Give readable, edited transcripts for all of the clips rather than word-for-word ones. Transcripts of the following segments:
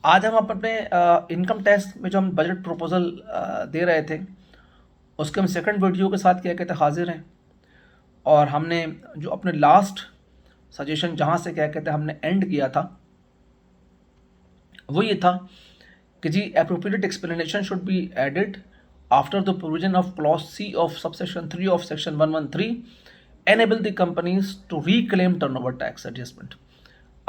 आज हम अपने इनकम टैक्स में जो हम बजट प्रपोजल दे रहे थे, उसके हम सेकंड वीडियो के साथ क्या कहते हैं हाजिर हैं। और हमने जो अपने लास्ट सजेशन जहाँ से क्या कहते हैं हमने एंड किया था, वो ये था कि जी appropriate explanation should be added after the provision of clause C of subsection 3 of section 113 enable the companies to reclaim turnover tax adjustment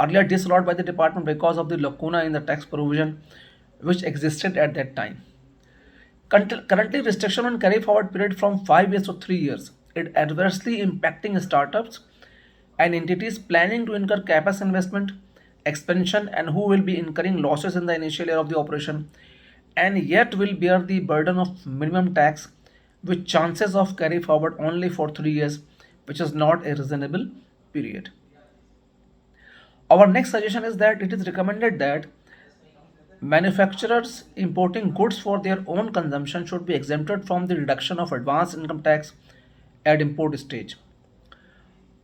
earlier disallowed by the department because of the lacuna in the tax provision which existed at that time. Currently, restriction on carry forward period from 5 years to 3 years. It adversely impacting startups and entities planning to incur capex investment, expansion, and who will be incurring losses in the initial year of the operation, and yet will bear the burden of minimum tax with chances of carry forward only for 3 years, which is not a reasonable period. Our next suggestion is that it is recommended that manufacturers importing goods for their own consumption should be exempted from the reduction of advanced income tax at import stage.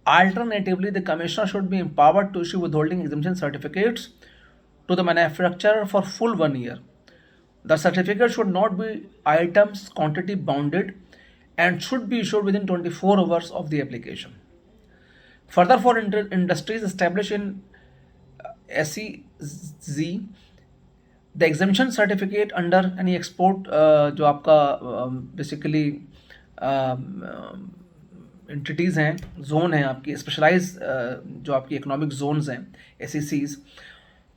Alternatively, the commissioner should be empowered to issue withholding exemption certificates to the manufacturer for full 1 year. The certificate should not be items quantity bounded and should be issued within 24 hours of the application. Further, for industries established in SEZ, the एग्जामिशन certificate under यानी export जो आपका basically entities हैं, zone है आपकी specialise जो आपकी economic zones हैं S,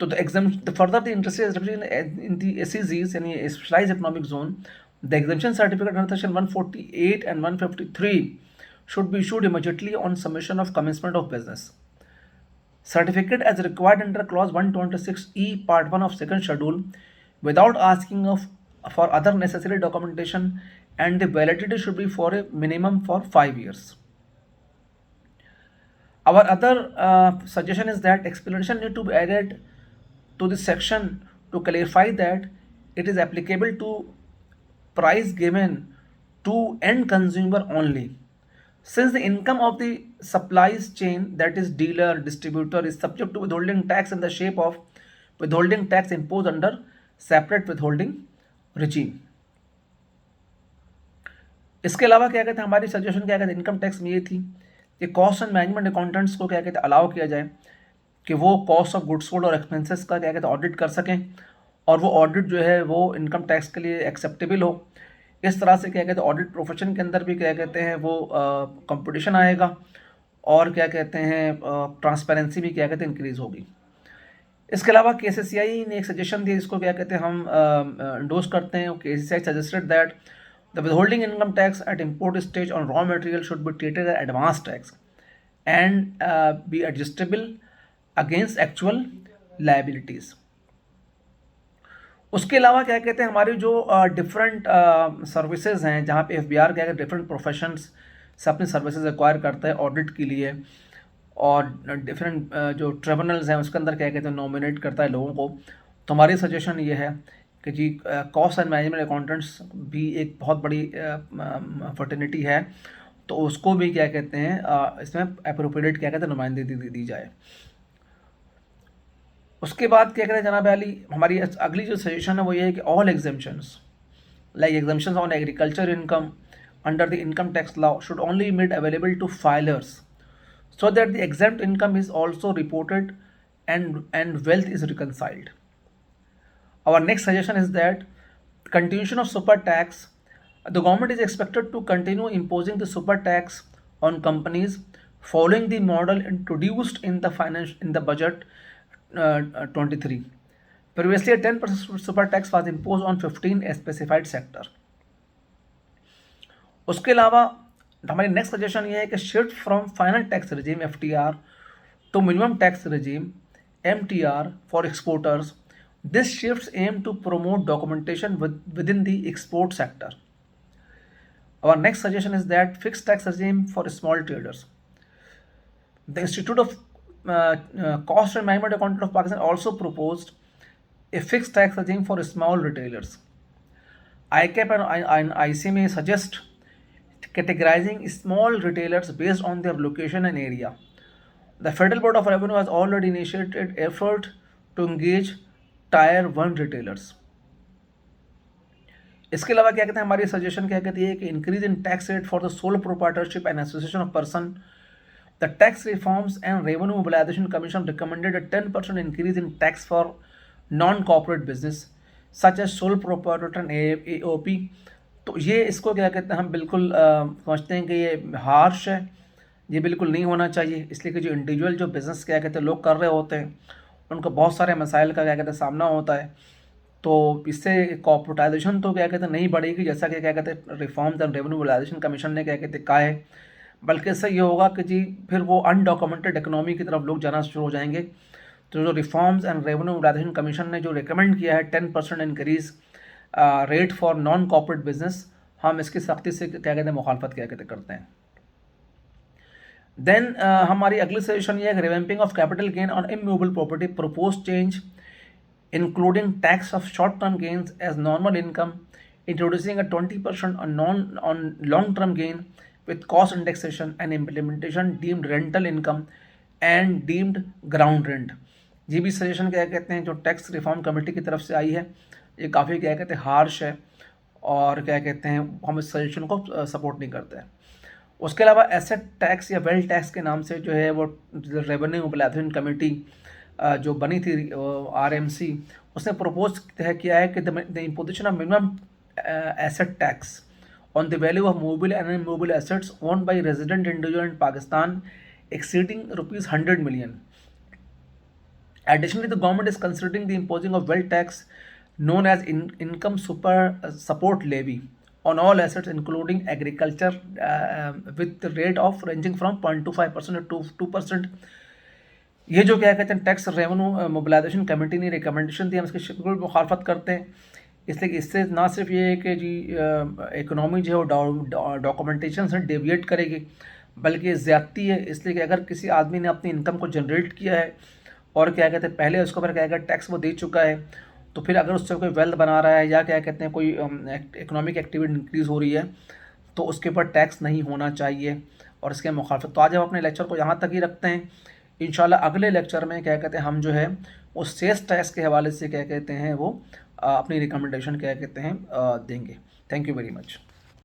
तो the exam the further the interest in the S यानी specialise economic zone, the एग्जामिशन certificate under section 148 and 153 should be issued immediately on submission of commencement of business. Certificate as required under clause 126E part 1 of second schedule without asking for other necessary documentation, and the validity should be for a minimum for 5 years. Our other suggestion is that explanation need to be added to this section to clarify that it is applicable to price given to end consumer only. Since the income of the supplies chain, that is dealer, distributor, is subject to withholding tax in the shape of withholding tax imposed under separate withholding regime. इसके अलावा क्या कहते हैं हमारी suggestion क्या कहते हैं income tax में ये थी कि कॉस्ट एंड मैनेजमेंट अकाउंटेंट्स को क्या कहते हैं अलाउ किया जाए कि वो कॉस्ट ऑफ गुड्स सोल्ड और एक्सपेंसेस का क्या कहते हैं ऑडिट कर सकें, और वो ऑडिट जो है वो इनकम टैक्स के लिए एक्सेप्टेबल हो। इस तरह से क्या कहते हैं ऑडिट प्रोफेशन के अंदर भी क्या कहते हैं वो कंपटीशन आएगा, और क्या कहते हैं ट्रांसपेरेंसी भी क्या कहते हैं इंक्रीज़ होगी। इसके अलावा KCCI ने एक सजेशन दिया, इसको क्या कहते हैं हम इंडोर्स करते हैं। KCCI suggested that the withholding income tax at import stage on raw material should be treated as advance tax and be adjustable against actual liabilities. उसके अलावा क्या कहते हैं हमारी जो डिफरेंट सर्विसेज हैं, जहाँ पे FBR क्या कहते हैं डिफरेंट प्रोफेशंस से अपनी सर्विसेज एक्वायर करता है ऑडिट के लिए, और डिफरेंट जो ट्रिब्यूनल्स हैं उसके अंदर क्या कहते हैं नॉमिनेट करता है लोगों को। तो हमारी सजेशन ये है कि जी कॉस्ट एंड मैनेजमेंट अकाउंटेंट्स भी एक बहुत बड़ी फर्टिनिटी है, तो उसको भी क्या कहते हैं इसमें अप्रोप्रिएट क्या कहते हैं नुमाइंदगी दी जाए। उसके बाद क्या कहते हैं जनाब अली, हमारी अगली जो सजेशन है वो ये है कि all exemptions like exemptions on agriculture income under the income tax law should only made available to filers so that the exempt income is also reported and wealth is reconciled. Our next suggestion is that continuation of super tax. The government is expected to continue imposing the super tax on companies following the model introduced in the budget 23. Previously, a 10% super tax was imposed on 15 specified sector. उसके अलावा हमारी next suggestion ये है कि shift from final tax regime FTR to minimum tax regime MTR for exporters. This shifts aim to promote documentation within the export sector. Our next suggestion is that fixed tax regime for small traders. The Institute of Cost and Management Accountant of Pakistan also proposed a fixed tax regime for small retailers. ICAP and ICMA suggest categorizing small retailers based on their location and area. The Federal Board of Revenue has already initiated effort to engage tyre 1 retailers. इसके अलावा क्या कहते हैं, हमारी suggestion क्या कहती है कि increase in tax rate for the sole proprietorship and association of person. The tax reforms and revenue mobilisation commission recommended a 10% increase in tax for non corporate business such as sole proprietor and AOP। तो ये इसको क्या कहते हैं, हम बिल्कुल समझते हैं कि ये हार्श है, ये बिल्कुल नहीं होना चाहिए, इसलिए कि जो इंडिविजुअल जो बिज़नेस क्या कहते हैं लोग कर रहे होते हैं उनको बहुत सारे मसाइल का क्या कहते हैं सामना होता है। तो इससे कॉर्पोरेटाइजेशन तो क्या कहते हैं नहीं बढ़ेगी, जैसा कि क्या कहते हैं reforms and revenue mobilisation commission ने क्या कहते हैं कहा है, बल्कि इससे ये होगा कि जी फिर वो अनडॉक्यूमेंटेड इकोनॉमी की तरफ लोग जाना शुरू हो जाएंगे। तो जो reforms and revenue mobilisation commission ने जो रिकमेंड किया है 10% increase rate for non corporate business, हम इसकी सख्ती से क्या कहते हैं मुखालफत क्या कहते करते हैं। देन हमारी अगली सजेशन ये है, revamping of capital gain on immovable property, propose change including tax of short-term gains as normal income, introducing a 20% on long-term gain with cost indexation and implementation deemed rental income and deemed ground rent। ये भी suggestion क्या कहते हैं जो tax reform committee की तरफ से आई है, ये काफ़ी क्या कहते हैं हार्श है और क्या कहते हैं हम इस सजेशन को सपोर्ट नहीं करते हैं। उसके अलावा एसेट टैक्स या वेल्थ टैक्स के नाम से जो है वो रेवेन्यू मोबिलाइजेशन कमेटी जो बनी थी RMC, उसने प्रपोज किया है कि the imposition of minimum asset tax on the value of movable and immovable assets owned by resident individual in Pakistan exceeding ₹100 million. Additionally, the government is considering the imposing of wealth tax known as income support levy on all assets including agriculture with the rate of ranging from 0.25% to 2%। ये जो क्या कहते हैं tax revenue mobilisation committee ने recommendation दी, हम इसकी बिल्कुल मुखालफत करते हैं, इसलिए कि इससे ना सिर्फ ये है कि जी इकोनॉमी जो है वो डॉक्यूमेंटेशन से डेविएट करेगी, बल्कि ज़्यादती है, इसलिए कि अगर किसी आदमी ने अपनी इनकम को जनरेट किया है और क्या कहते हैं पहले उसको पर क्या कहते हैं टैक्स वो दे चुका है, तो फिर अगर उससे कोई वेल्थ बना रहा है या क्या कहते हैं कोई इकोनॉमिक एक्टिविटी इंक्रीज़ हो रही है तो उसके ऊपर टैक्स नहीं होना चाहिए और इसके मुखालफत। तो आज हम अपने लेक्चर को यहाँ तक ही रखते हैं। इंशाल्लाह अगले लेक्चर में क्या कहते हैं हम जो है वो सेल्स टैक्स के हवाले से क्या कहते हैं वो अपनी रिकमेंडेशन क्या कहते हैं देंगे। Thank you very much.